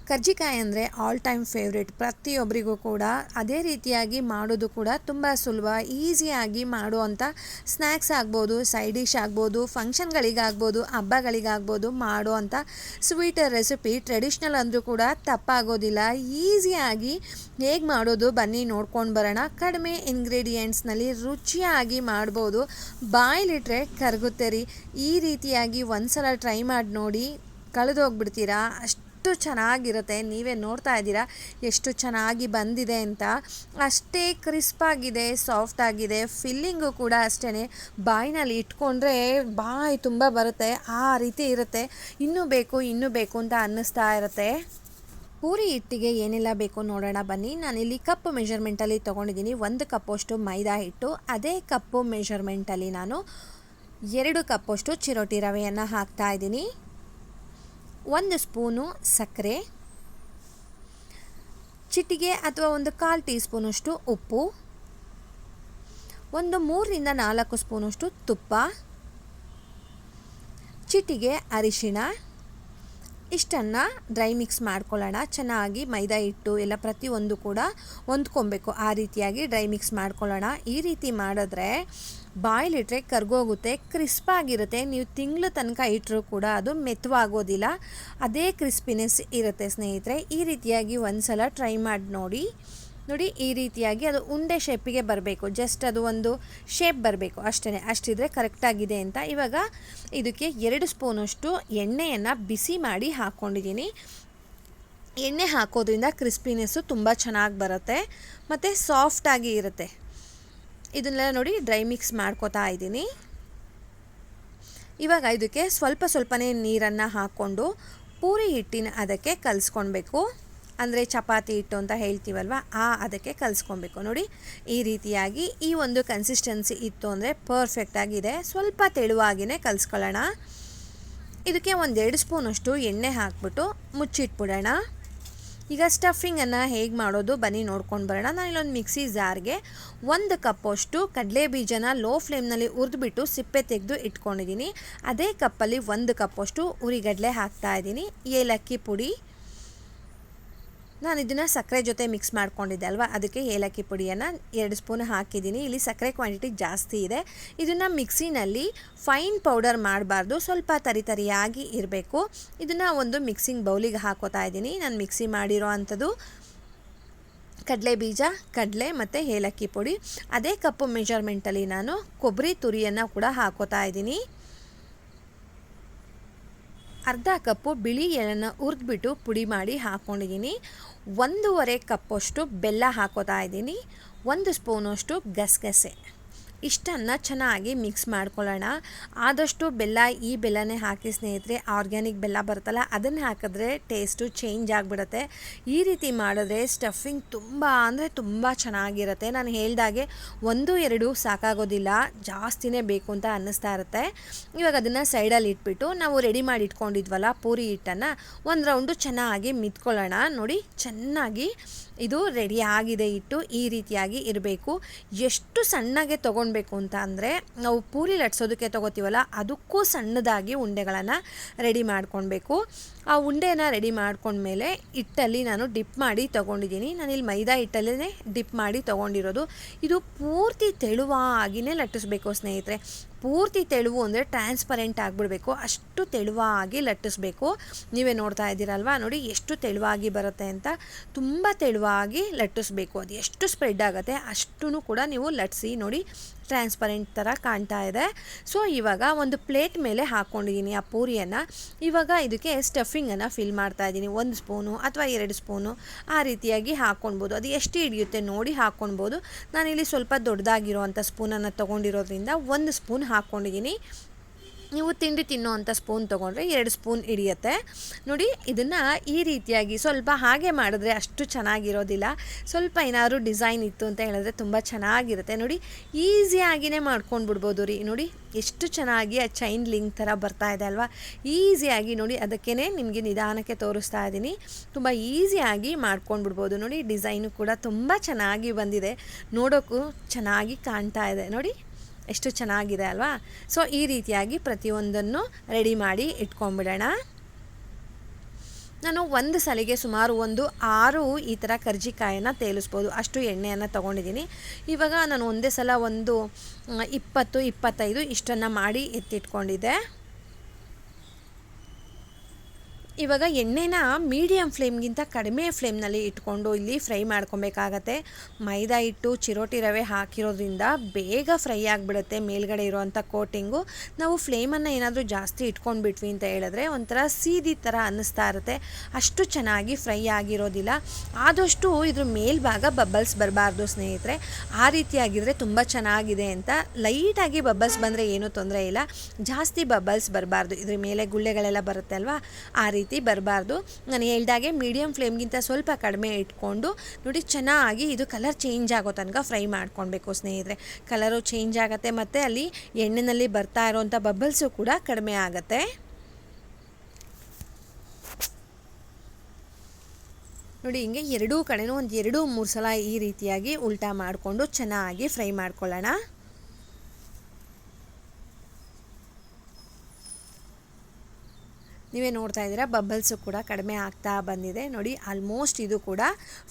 ಕರ್ಜಿಕಾಯಿ ಅಂದರೆ all time favourite ಪ್ರತಿಯೊಬ್ಬರಿಗೂ ಕೂಡ. ಅದೇ ರೀತಿಯಾಗಿ ಮಾಡೋದು ಕೂಡ ತುಂಬ ಸುಲಭ, ಈಸಿಯಾಗಿ ಮಾಡುವಂಥ ಸ್ನ್ಯಾಕ್ಸ್ ಆಗ್ಬೋದು, ಸೈಡ್ ಡಿಶ್ ಆಗ್ಬೋದು, ಫಂಕ್ಷನ್ಗಳಿಗಾಗ್ಬೋದು, ಹಬ್ಬಗಳಿಗಾಗ್ಬೋದು ಮಾಡುವಂಥ ಸ್ವೀಟ್ ರೆಸಿಪಿ. ಟ್ರೆಡಿಷ್ನಲ್ ಅಂದರೂ ಕೂಡ ತಪ್ಪಾಗೋದಿಲ್ಲ. ಈಸಿಯಾಗಿ ಹೇಗೆ ಮಾಡೋದು ಬನ್ನಿ ನೋಡ್ಕೊಂಡು ಬರೋಣ. ಕಡಿಮೆ ಇಂಗ್ರೀಡಿಯೆಂಟ್ಸ್ನಲ್ಲಿ ರುಚಿಯಾಗಿ ಮಾಡ್ಬೋದು, ಬಾಯಲ್ಲಿಟ್ರೆ ಕರಗುತ್ತೆ ರೀ. ಈ ರೀತಿಯಾಗಿ ಒಂದ್ಸಲ ಟ್ರೈ ಮಾಡಿ ನೋಡಿ, ಕಳೆದೋಗ್ಬಿಡ್ತೀರಾ, ಅಷ್ಟು ಚೆನ್ನಾಗಿರುತ್ತೆ. ನೀವೇ ನೋಡ್ತಾ ಇದ್ದೀರಾ ಎಷ್ಟು ಚೆನ್ನಾಗಿ ಬಂದಿದೆ ಅಂತ. ಅಷ್ಟೇ ಕ್ರಿಸ್ಪಾಗಿದೆ, ಸಾಫ್ಟ್ ಆಗಿದೆ. ಫಿಲ್ಲಿಂಗು ಕೂಡ ಅಷ್ಟೇ, ಬಾಯಿನಲ್ಲಿ ಇಟ್ಕೊಂಡ್ರೆ ಬಾಯಿ ತುಂಬ ಬರುತ್ತೆ, ಆ ರೀತಿ ಇರುತ್ತೆ. ಇನ್ನೂ ಬೇಕು ಅಂತ ಅನ್ನಿಸ್ತಾ ಇರುತ್ತೆ. ಪೂರಿ ಹಿಟ್ಟಿಗೆ ಏನೆಲ್ಲ ಬೇಕು ನೋಡೋಣ ಬನ್ನಿ. ನಾನಿಲ್ಲಿ ಕಪ್ ಮೆಷರ್ಮೆಂಟಲ್ಲಿ ತೊಗೊಂಡಿದ್ದೀನಿ 1 ಕಪ್ಪಷ್ಟು ಮೈದಾ ಹಿಟ್ಟು. ಅದೇ ಕಪ್ಪು ಮೆಷರ್ಮೆಂಟಲ್ಲಿ ನಾನು 2 ಕಪ್ಪಷ್ಟು ಚಿರೋಟಿ ರವೆಯನ್ನು ಹಾಕ್ತಾ ಇದ್ದೀನಿ. 1 ಸ್ಪೂನು ಸಕ್ಕರೆ, ಚಿಟಿಗೆ ಅಥವಾ 1/4 ಟೀ ಸ್ಪೂನಷ್ಟು ಉಪ್ಪು, 3 ರಿಂದ 4 ಸ್ಪೂನಷ್ಟು ತುಪ್ಪ, ಚಿಟಿಗೆ ಅರಿಶಿಣ. ಇಷ್ಟನ್ನು ಡ್ರೈ ಮಿಕ್ಸ್ ಮಾಡ್ಕೊಳ್ಳೋಣ. ಚೆನ್ನಾಗಿ ಮೈದಾ ಹಿಟ್ಟು ಎಲ್ಲ ಪ್ರತಿಯೊಂದು ಕೂಡ ಹೊಂದ್ಕೊಬೇಕು, ಆ ರೀತಿಯಾಗಿ ಡ್ರೈ ಮಿಕ್ಸ್ ಮಾಡ್ಕೊಳ್ಳೋಣ. ಈ ರೀತಿ ಮಾಡಿದ್ರೆ ಬಾಯಲ್ಲಿಟ್ರೆ ಕರ್ಗೋಗುತ್ತೆ, ಕ್ರಿಸ್ಪಾಗಿರುತ್ತೆ. ನೀವು ತಿಂಗಳು ತನಕ ಇಟ್ಟರೂ ಕೂಡ ಅದು ಮೆತ್ತವಾಗೋದಿಲ್ಲ, ಅದೇ ಕ್ರಿಸ್ಪಿನೆಸ್ ಇರುತ್ತೆ ಸ್ನೇಹಿತರೆ. ಈ ರೀತಿಯಾಗಿ ಒಂದ್ಸಲ ಟ್ರೈ ಮಾಡಿ ನೋಡಿ. ಈ ರೀತಿಯಾಗಿ ಅದು ಉಂಡೆ ಶೇಪಿಗೆ ಬರಬೇಕು, ಜಸ್ಟ್ ಅದು ಒಂದು ಶೇಪ್ ಬರಬೇಕು ಅಷ್ಟೇ. ಅಷ್ಟಿದ್ರೆ ಕರೆಕ್ಟಾಗಿದೆ ಅಂತ. ಇವಾಗ ಇದಕ್ಕೆ 2 ಸ್ಪೂನಷ್ಟು ಎಣ್ಣೆಯನ್ನು ಬಿಸಿ ಮಾಡಿ ಹಾಕ್ಕೊಂಡಿದ್ದೀನಿ. ಎಣ್ಣೆ ಹಾಕೋದ್ರಿಂದ ಕ್ರಿಸ್ಪಿನೆಸ್ಸು ತುಂಬ ಚೆನ್ನಾಗಿ ಬರುತ್ತೆ ಮತ್ತು ಸಾಫ್ಟಾಗಿ ಇರುತ್ತೆ. ಇದನ್ನೆಲ್ಲ ನೋಡಿ ಡ್ರೈ ಮಿಕ್ಸ್ ಮಾಡ್ಕೋತಾ ಇದ್ದೀನಿ. ಇವಾಗ ಇದಕ್ಕೆ ಸ್ವಲ್ಪನೇ ನೀರನ್ನು ಹಾಕ್ಕೊಂಡು ಪೂರಿ ಹಿಟ್ಟಿನ ಅದಕ್ಕೆ ಕಲಿಸ್ಕೊಳ್ಬೇಕು. ಅಂದರೆ ಚಪಾತಿ ಹಿಟ್ಟು ಅಂತ ಹೇಳ್ತೀವಲ್ವ, ಅದಕ್ಕೆ ಕಲಿಸ್ಕೊಬೇಕು. ನೋಡಿ ಈ ರೀತಿಯಾಗಿ ಈ ಒಂದು ಕನ್ಸಿಸ್ಟೆನ್ಸಿ ಇತ್ತು ಅಂದರೆ ಪರ್ಫೆಕ್ಟಾಗಿದೆ. ಸ್ವಲ್ಪ ತೆಳುವಾಗಿಯೇ ಕಲಿಸ್ಕೊಳ್ಳೋಣ. ಇದಕ್ಕೆ 1-2 ಸ್ಪೂನಷ್ಟು ಎಣ್ಣೆ ಹಾಕ್ಬಿಟ್ಟು ಮುಚ್ಚಿಟ್ಬಿಡೋಣ. ಈಗ ಸ್ಟಫಿಂಗನ್ನು ಹೇಗೆ ಮಾಡೋದು ಬನ್ನಿ ನೋಡ್ಕೊಂಡು ಬರೋಣ. ನಾನು ಇಲ್ಲೊಂದು ಮಿಕ್ಸಿ ಜಾರ್ಗೆ 1 ಕಪ್ಪಷ್ಟು ಕಡಲೆ ಬೀಜನ ಲೋ ಫ್ಲೇಮ್ನಲ್ಲಿ ಹುರಿದ್ಬಿಟ್ಟು ಸಿಪ್ಪೆ ತೆಗೆದು ಇಟ್ಕೊಂಡಿದ್ದೀನಿ. ಅದೇ ಕಪ್ಪಲ್ಲಿ 1 ಕಪ್ಪಷ್ಟು ಹುರಿಗಡಲೆ ಹಾಕ್ತಾಯಿದ್ದೀನಿ. ಏಲಕ್ಕಿ ಪುಡಿ, ನಾನು ಇದನ್ನು ಸಕ್ಕರೆ ಜೊತೆ ಮಿಕ್ಸ್ ಮಾಡ್ಕೊಂಡಿದ್ದೆ ಅಲ್ವಾ, ಅದಕ್ಕೆ ಏಲಕ್ಕಿ ಪುಡಿಯನ್ನು 2 ಸ್ಪೂನ್ ಹಾಕಿದ್ದೀನಿ. ಇಲ್ಲಿ ಸಕ್ಕರೆ ಕ್ವಾಂಟಿಟಿ ಜಾಸ್ತಿ ಇದೆ. ಇದನ್ನು ಮಿಕ್ಸಿನಲ್ಲಿ ಫೈನ್ ಪೌಡರ್ ಮಾಡಬಾರ್ದು, ಸ್ವಲ್ಪ ತರಿಯಾಗಿ ಇರಬೇಕು. ಇದನ್ನು ಒಂದು ಮಿಕ್ಸಿಂಗ್ ಬೌಲಿಗೆ ಹಾಕೋತಾ ಇದ್ದೀನಿ. ನಾನು ಮಿಕ್ಸಿ ಮಾಡಿರೋ ಅಂಥದ್ದು ಕಡಲೆ ಬೀಜ, ಕಡಲೆ ಮತ್ತು ಏಲಕ್ಕಿ ಪುಡಿ. ಅದೇ ಕಪ್ಪು ಮೆಜರ್ಮೆಂಟಲ್ಲಿ ನಾನು ಕೊಬ್ಬರಿ ತುರಿಯನ್ನು ಕೂಡ ಹಾಕೋತಾ ಇದ್ದೀನಿ. ಅರ್ಧ ಕಪ್ಪು ಬಿಳಿ ಎಳ್ಳನ್ನು ಹುರಿದ್ಬಿಟ್ಟು ಪುಡಿ ಮಾಡಿ ಹಾಕ್ಕೊಂಡಿದ್ದೀನಿ. 1.5 ಕಪ್ಪಷ್ಟು ಬೆಲ್ಲ ಹಾಕೋತಾ ಇದ್ದೀನಿ. 1 ಸ್ಪೂನಷ್ಟು ಗಸಗಸೆ. ಇಷ್ಟನ್ನು ಚೆನ್ನಾಗಿ ಮಿಕ್ಸ್ ಮಾಡ್ಕೊಳ್ಳೋಣ. ಆದಷ್ಟು ಈ ಬೆಲ್ಲನೇ ಹಾಕಿ ಸ್ನೇಹಿತರೆ. ಆರ್ಗ್ಯಾನಿಕ್ ಬೆಲ್ಲ ಬರುತ್ತಲ್ಲ, ಅದನ್ನು ಹಾಕಿದ್ರೆ ಟೇಸ್ಟು ಚೇಂಜ್ ಆಗಿಬಿಡುತ್ತೆ. ಈ ರೀತಿ ಮಾಡಿದ್ರೆ ಸ್ಟಫಿಂಗ್ ತುಂಬ ಚೆನ್ನಾಗಿರುತ್ತೆ. ನಾನು ಹೇಳ್ದಾಗೆ 1-2 ಸಾಕಾಗೋದಿಲ್ಲ, ಜಾಸ್ತಿನೇ ಬೇಕು ಅಂತ ಅನ್ನಿಸ್ತಾ ಇರುತ್ತೆ. ಇವಾಗ ಅದನ್ನು ಸೈಡಲ್ಲಿ ಇಟ್ಬಿಟ್ಟು ನಾವು ರೆಡಿ ಮಾಡಿ ಇಟ್ಕೊಂಡಿದ್ವಲ್ಲ ಪೂರಿ ಹಿಟ್ಟನ್ನು ಒಂದು ರೌಂಡು ಚೆನ್ನಾಗಿ ಮಿತ್ಕೊಳ್ಳೋಣ. ನೋಡಿ ಚೆನ್ನಾಗಿ ಇದು ರೆಡಿ ಆಗಿದೆ ಹಿಟ್ಟು. ಈ ರೀತಿಯಾಗಿ ಇರಬೇಕು. ಎಷ್ಟು ಸಣ್ಣಗೆ ತೊಗೊಳ್ಬೇಕು ಅಂತ ಅಂದರೆ, ನಾವು ಪೂರಿ ಲಟ್ಸೋದಕ್ಕೆ ತೊಗೋತೀವಲ್ಲ, ಅದಕ್ಕೂ ಸಣ್ಣದಾಗಿ ಉಂಡೆಗಳನ್ನು ರೆಡಿ ಮಾಡ್ಕೊಳ್ಬೇಕು. ಆ ಉಂಡೆನ ರೆಡಿ ಮಾಡ್ಕೊಂಡ್ಮೇಲೆ ಹಿಟ್ಟಲ್ಲಿ ನಾನು ಡಿಪ್ ಮಾಡಿ ತೊಗೊಂಡಿದ್ದೀನಿ. ನಾನಿಲ್ಲಿ ಮೈದಾ ಹಿಟ್ಟಲ್ಲೇ ಡಿಪ್ ಮಾಡಿ ತೊಗೊಂಡಿರೋದು. ಇದು ಪೂರ್ತಿ ತೆಳುವಾಗಿಯೇ ಲಟ್ಟಿಸ್ಬೇಕು ಸ್ನೇಹಿತರೆ. ಪೂರ್ತಿ ತೆಳುವು ಅಂದರೆ ಟ್ರಾನ್ಸ್ಪರೆಂಟ್ ಆಗಿಬಿಡಬೇಕು, ಅಷ್ಟು ತೆಳುವಾಗಿ ಲಟ್ಟಿಸ್ಬೇಕು. ನೀವೇ ನೋಡ್ತಾ ಇದ್ದೀರಲ್ವ, ನೋಡಿ ಎಷ್ಟು ತೆಳುವಾಗಿ ಬರುತ್ತೆ ಅಂತ. ತುಂಬ ತೆಳುವಾಗಿ ಲಟ್ಟಿಸ್ಬೇಕು. ಅದು ಎಷ್ಟು ಸ್ಪ್ರೆಡ್ ಆಗುತ್ತೆ ಅಷ್ಟೂ ಕೂಡ ನೀವು ಲಟ್ಟಿಸಿ ನೋಡಿ, ಟ್ರಾನ್ಸ್ಪರೆಂಟ್ ಥರ ಕಾಣ್ತಾ ಇದೆ. ಸೊ ಇವಾಗ ಒಂದು ಪ್ಲೇಟ್ ಮೇಲೆ ಹಾಕ್ಕೊಂಡಿದ್ದೀನಿ ಆ ಪೂರಿಯನ್ನು. ಇವಾಗ ಇದಕ್ಕೆ ಸ್ಟಫಿಂಗನ್ನು ಫಿಲ್ ಮಾಡ್ತಾ ಇದ್ದೀನಿ. 1 ಸ್ಪೂನು ಅಥವಾ 2 ಸ್ಪೂನು ಆ ರೀತಿಯಾಗಿ ಹಾಕ್ಕೊಳ್ಬೋದು. ಅದು ಎಷ್ಟು ಹಿಡಿಯುತ್ತೆ ನೋಡಿ ಹಾಕ್ಕೊಳ್ಬೋದು. ನಾನಿಲ್ಲಿ ಸ್ವಲ್ಪ ದೊಡ್ಡದಾಗಿರೋವಂಥ ಸ್ಪೂನನ್ನು ತೊಗೊಂಡಿರೋದ್ರಿಂದ 1 ಸ್ಪೂನ್ ಹಾಕ್ಕೊಂಡಿದ್ದೀನಿ. ನೀವು ತಿಂಡಿ ತಿನ್ನೋವಂಥ ಸ್ಪೂನ್ ತೊಗೊಂಡ್ರೆ 2 ಸ್ಪೂನ್ ಹಿಡಿಯುತ್ತೆ. ನೋಡಿ ಇದನ್ನು ಈ ರೀತಿಯಾಗಿ ಸ್ವಲ್ಪ ಹಾಗೆ ಮಾಡಿದ್ರೆ ಅಷ್ಟು ಚೆನ್ನಾಗಿರೋದಿಲ್ಲ. ಸ್ವಲ್ಪ ಏನಾದರೂ ಡಿಸೈನ್ ಇತ್ತು ಅಂತ ಹೇಳಿದ್ರೆ ತುಂಬ ಚೆನ್ನಾಗಿರುತ್ತೆ. ನೋಡಿ ಈಸಿಯಾಗಿಯೇ ಮಾಡ್ಕೊಂಡು ಬಿಡ್ಬೋದು ರೀ. ನೋಡಿ ಎಷ್ಟು ಚೆನ್ನಾಗಿ ಆ ಚೈನ್ ಲಿಂಕ್ ಥರ ಬರ್ತಾ ಇದೆ ಅಲ್ವಾ, ಈಸಿಯಾಗಿ ನೋಡಿ. ಅದಕ್ಕೇ ನಿಮಗೆ ನಿಧಾನಕ್ಕೆ ತೋರಿಸ್ತಾ ಇದ್ದೀನಿ. ತುಂಬ ಈಸಿಯಾಗಿ ಮಾಡ್ಕೊಂಡು ಬಿಡ್ಬೋದು. ನೋಡಿ ಡಿಸೈನು ಕೂಡ ತುಂಬ ಚೆನ್ನಾಗಿ ಬಂದಿದೆ, ನೋಡೋಕ್ಕೂ ಚೆನ್ನಾಗಿ ಕಾಣ್ತಾ ಇದೆ. ನೋಡಿ ಎಷ್ಟು ಚೆನ್ನಾಗಿದೆ ಅಲ್ವಾ. ಸೊ ಈ ರೀತಿಯಾಗಿ ಪ್ರತಿಯೊಂದನ್ನು ರೆಡಿ ಮಾಡಿ ಇಟ್ಕೊಂಡ್ಬಿಡೋಣ. ನಾನು ಒಂದು ಸಲಿಗೆ ಸುಮಾರು ಒಂದು 6 ಈ ಥರ ಕರ್ಜಿಕಾಯನ್ನು ತೇಲಿಸ್ಬೋದು ಅಷ್ಟು ಎಣ್ಣೆಯನ್ನು ತೊಗೊಂಡಿದ್ದೀನಿ. ಇವಾಗ ನಾನು ಒಂದೇ ಸಲ ಒಂದು 20-25 ಇಷ್ಟನ್ನು ಮಾಡಿ ಎತ್ತಿಟ್ಕೊಂಡಿದ್ದೆ. ಇವಾಗ ಎಣ್ಣೆನ ಮೀಡಿಯಮ್ ಫ್ಲೇಮ್ಗಿಂತ ಕಡಿಮೆ ಫ್ಲೇಮ್ನಲ್ಲಿ ಇಟ್ಕೊಂಡು ಇಲ್ಲಿ ಫ್ರೈ ಮಾಡ್ಕೊಬೇಕಾಗತ್ತೆ. ಮೈದಾ ಹಿಟ್ಟು ಚಿರೋಟಿ ರವೆ ಹಾಕಿರೋದ್ರಿಂದ ಬೇಗ ಫ್ರೈ ಆಗಿಬಿಡುತ್ತೆ ಮೇಲ್ಗಡೆ ಇರೋವಂಥ ಕೋಟಿಂಗು. ನಾವು ಫ್ಲೇಮನ್ನು ಏನಾದರೂ ಜಾಸ್ತಿ ಇಟ್ಕೊಂಡ್ಬಿಟ್ವಿ ಅಂತ ಹೇಳಿದ್ರೆ ಒಂಥರ ಸೀದಿ ಥರ ಅನ್ನಿಸ್ತಾ ಇರುತ್ತೆ, ಅಷ್ಟು ಚೆನ್ನಾಗಿ ಫ್ರೈ ಆಗಿರೋದಿಲ್ಲ. ಆದಷ್ಟು ಇದ್ರ ಮೇಲ್ಭಾಗ ಬಬಲ್ಸ್ ಬರಬಾರ್ದು ಸ್ನೇಹಿತರೆ. ಆ ರೀತಿಯಾಗಿದ್ದರೆ ತುಂಬ ಚೆನ್ನಾಗಿದೆ ಅಂತ. ಲೈಟಾಗಿ ಬಬಲ್ಸ್ ಬಂದರೆ ಏನೂ ತೊಂದರೆ ಇಲ್ಲ, ಜಾಸ್ತಿ ಬಬಲ್ಸ್ ಬರಬಾರ್ದು. ಇದ್ರ ಮೇಲೆ ಗುಳ್ಳೆಗಳೆಲ್ಲ ಬರುತ್ತೆ ಅಲ್ವಾ, ಆ ರೀತಿ ಬರಬಾರ್ದು. ನಾನು ಹೇಳ್ದಾಗೆ ಮೀಡಿಯಮ್ ಫ್ಲೇಮ್ಗಿಂತ ಸ್ವಲ್ಪ ಕಡಿಮೆ ಇಟ್ಕೊಂಡು ನೋಡಿ ಚೆನ್ನಾಗಿ ಇದು ಕಲರ್ ಚೇಂಜ್ ಆಗೋ ತನಕ ಫ್ರೈ ಮಾಡ್ಕೊಳ್ಬೇಕು ಸ್ನೇಹಿತರೆ. ಕಲರು ಚೇಂಜ್ ಆಗುತ್ತೆ ಮತ್ತು ಅಲ್ಲಿ ಎಣ್ಣೆಯಲ್ಲಿ ಬರ್ತಾ ಇರೋವಂಥ ಬಬಲ್ಸು ಕೂಡ ಕಡಿಮೆ ಆಗುತ್ತೆ. ನೋಡಿ ಹಿಂಗೆ ಎರಡೂ ಕಡೆನೂ ಒಂದು 2-3 ಸಲ ಈ ರೀತಿಯಾಗಿ ಉಲ್ಟಾ ಮಾಡಿಕೊಂಡು ಚೆನ್ನಾಗಿ ಫ್ರೈ ಮಾಡ್ಕೊಳ್ಳೋಣ. ನೀವೇ ನೋಡ್ತಾ ಇದ್ದೀರಾ ಬಬಲ್ಸು ಕೂಡ ಕಡಿಮೆ ಆಗ್ತಾ ಬಂದಿದೆ. ನೋಡಿ ಆಲ್ಮೋಸ್ಟ್ ಇದು ಕೂಡ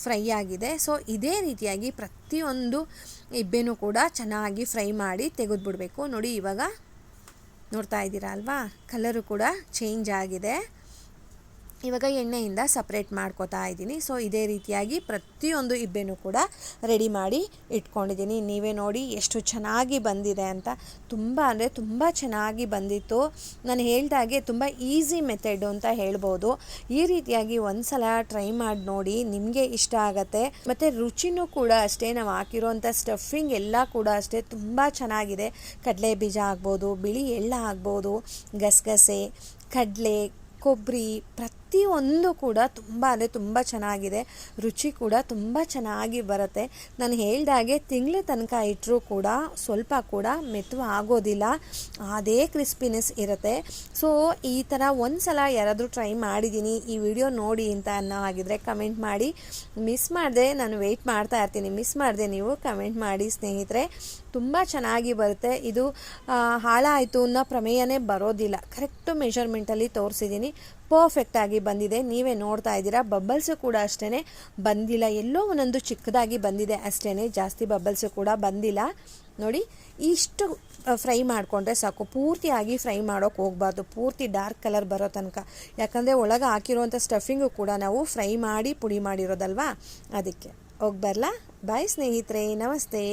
ಫ್ರೈ ಆಗಿದೆ. ಸೊ ಇದೇ ರೀತಿಯಾಗಿ ಪ್ರತಿಯೊಂದು ಇಬ್ಬೆನೂ ಕೂಡ ಚೆನ್ನಾಗಿ ಫ್ರೈ ಮಾಡಿ ತೆಗೆದುಬಿಡಬೇಕು. ನೋಡಿ ಇವಾಗ ನೋಡ್ತಾ ಇದ್ದೀರಾ ಅಲ್ವಾ, ಕಲರು ಕೂಡ ಚೇಂಜ್ ಆಗಿದೆ. ಇವಾಗ ಎಣ್ಣೆಯಿಂದ ಸಪ್ರೇಟ್ ಮಾಡ್ಕೋತಾ ಇದ್ದೀನಿ. ಸೊ ಇದೇ ರೀತಿಯಾಗಿ ಪ್ರತಿಯೊಂದು ಇಬ್ಬೆನೂ ಕೂಡ ರೆಡಿ ಮಾಡಿ ಇಟ್ಕೊಂಡಿದ್ದೀನಿ. ನೀವೇ ನೋಡಿ ಎಷ್ಟು ಚೆನ್ನಾಗಿ ಬಂದಿದೆ ಅಂತ. ತುಂಬ ಅಂದರೆ ತುಂಬ ಚೆನ್ನಾಗಿ ಬಂದಿತ್ತು. ನಾನು ಹೇಳ್ದಾಗೆ ತುಂಬ ಈಸಿ ಮೆಥಡು ಅಂತ ಹೇಳ್ಬೋದು. ಈ ರೀತಿಯಾಗಿ ಒಂದು ಸಲ ಟ್ರೈ ಮಾಡಿ ನೋಡಿ, ನಿಮಗೆ ಇಷ್ಟ ಆಗುತ್ತೆ. ಮತ್ತು ರುಚಿನೂ ಕೂಡ ಅಷ್ಟೇ, ನಾವು ಹಾಕಿರೋಂಥ ಸ್ಟಫಿಂಗ್ ಎಲ್ಲ ಕೂಡ ಅಷ್ಟೇ ತುಂಬ ಚೆನ್ನಾಗಿದೆ. ಕಡಲೆ ಬೀಜ ಆಗ್ಬೋದು, ಬಿಳಿ ಎಳ್ಳು ಆಗ್ಬೋದು, ಗಸಗಸೆ, ಕಡಲೆ, ಕೊಬ್ಬರಿ ಪ್ರತಿಯೊಂದು ಕೂಡ ತುಂಬ ಅಂದರೆ ತುಂಬ ಚೆನ್ನಾಗಿದೆ. ರುಚಿ ಕೂಡ ತುಂಬ ಚೆನ್ನಾಗಿ ಬರುತ್ತೆ. ನಾನು ಹೇಳ್ದಾಗೆ ತಿಂಗಳ ತನಕ ಇಟ್ಟರೂ ಕೂಡ ಸ್ವಲ್ಪ ಕೂಡ ಮೆತ್ತುವ ಆಗೋದಿಲ್ಲ, ಅದೇ ಕ್ರಿಸ್ಪಿನೆಸ್ ಇರುತ್ತೆ. ಸೊ ಈ ಥರ ಒಂದು ಸಲ ಯಾರಾದರೂ ಟ್ರೈ ಮಾಡಿದ್ದೀನಿ, ಈ ವಿಡಿಯೋ ನೋಡಿ ಅಂತ ಅನ್ನೋ ಹಾಗಿದ್ರೆ ಕಮೆಂಟ್ ಮಾಡಿ. ಮಿಸ್ ಮಾಡಿದೆ, ನಾನು ವೆಯ್ಟ್ ಮಾಡ್ತಾ ಇರ್ತೀನಿ, ಮಿಸ್ ಮಾಡಿದೆ ನೀವು ಕಮೆಂಟ್ ಮಾಡಿ ಸ್ನೇಹಿತರೆ. ತುಂಬ ಚೆನ್ನಾಗಿ ಬರುತ್ತೆ. ಇದು ಹಾಳಾಯಿತು ಅನ್ನೋ ಪ್ರಮೇಯನೇ ಬರೋದಿಲ್ಲ. ಕರೆಕ್ಟು ಮೆಷರ್ಮೆಂಟಲ್ಲಿ ತೋರಿಸಿದ್ದೀನಿ, ಪರ್ಫೆಕ್ಟಾಗಿ ಬಂದಿದೆ. ನೀವೇ ನೋಡ್ತಾ ಇದ್ದೀರಾ. ಬಬಲ್ಸು ಕೂಡ ಅಷ್ಟೇ ಬಂದಿಲ್ಲ, ಎಲ್ಲೋ ಒಂದೊಂದು ಚಿಕ್ಕದಾಗಿ ಬಂದಿದೆ ಅಷ್ಟೇ, ಜಾಸ್ತಿ ಬಬಲ್ಸು ಕೂಡ ಬಂದಿಲ್ಲ. ನೋಡಿ ಇಷ್ಟು ಫ್ರೈ ಮಾಡಿಕೊಂಡ್ರೆ ಸಾಕು, ಪೂರ್ತಿಯಾಗಿ ಫ್ರೈ ಮಾಡೋಕ್ಕೆ ಹೋಗಬಾರ್ದು, ಪೂರ್ತಿ ಡಾರ್ಕ್ ಕಲರ್ ಬರೋ ತನಕ. ಯಾಕಂದರೆ ಒಳಗೆ ಹಾಕಿರುವಂಥ ಸ್ಟಫಿಂಗು ಕೂಡ ನಾವು ಫ್ರೈ ಮಾಡಿ ಪುಡಿ ಮಾಡಿರೋದಲ್ವಾ, ಅದಕ್ಕೆ. ಹೋಗಿ ಬರಲಾ? ಬಾಯ್ ಸ್ನೇಹಿತರೆ, ನಮಸ್ತೆ.